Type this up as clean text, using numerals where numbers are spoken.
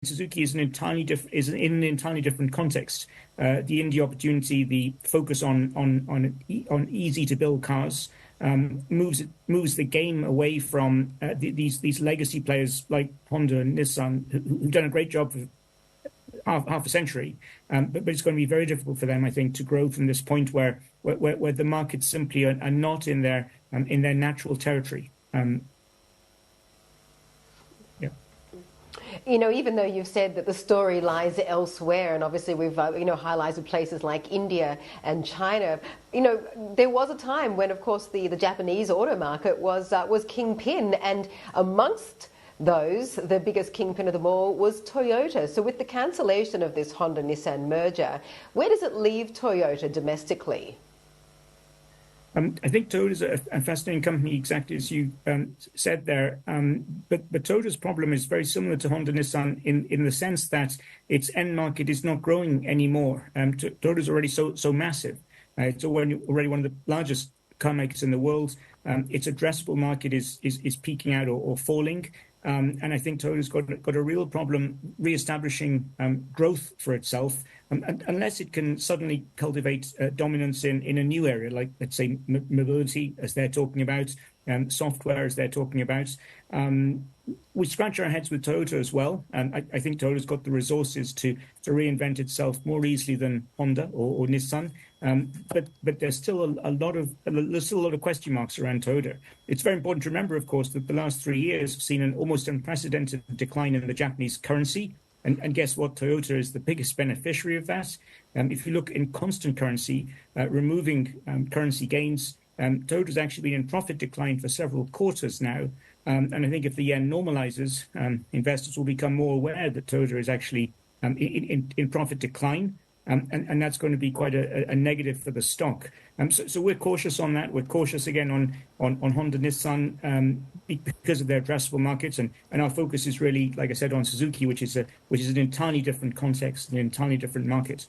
Suzuki is in an entirely different context. The India opportunity, the focus on easy to build cars, moves the game away from these legacy players like Honda and Nissan, who've done a great job for half a century. But it's going to be very difficult for them, I think, to grow from this point where the markets simply are not in their natural territory. Even though you've said that the story lies elsewhere, and obviously we've highlighted places like India and China, there was a time when, of course, the Japanese auto market was kingpin, and amongst those, the biggest kingpin of them all was Toyota. So with the cancellation of this Honda-Nissan merger, where does it leave Toyota domestically? I think Toyota is a fascinating company, exactly as you said there. But Toyota's problem is very similar to Honda Nissan in the sense that its end market is not growing anymore. Toyota is already so massive. It's already one of the largest car makers in the world. Its addressable market is peaking out or falling. And I think Toyota's got a real problem re-establishing growth for itself, unless it can suddenly cultivate dominance in a new area, like, let's say, mobility, as they're talking about, software, as they're talking about. We scratch our heads with Toyota as well. I think Toyota's got the resources to reinvent itself more easily than Honda or Nissan. But there's still a lot of question marks around Toyota. It's very important to remember, of course, that the last 3 years have seen an almost unprecedented decline in the Japanese currency. And guess what? Toyota is the biggest beneficiary of that. If you look in constant currency, removing currency gains, Toyota's actually been in profit decline for several quarters now. And I think if the yen normalizes, investors will become more aware that Toyota is actually in profit decline. And that's going to be quite a negative for the stock. So we're cautious on that. We're cautious again on Honda, Nissan because of their addressable markets, and our focus is really, like I said, on Suzuki, which is an entirely different context, an entirely different market.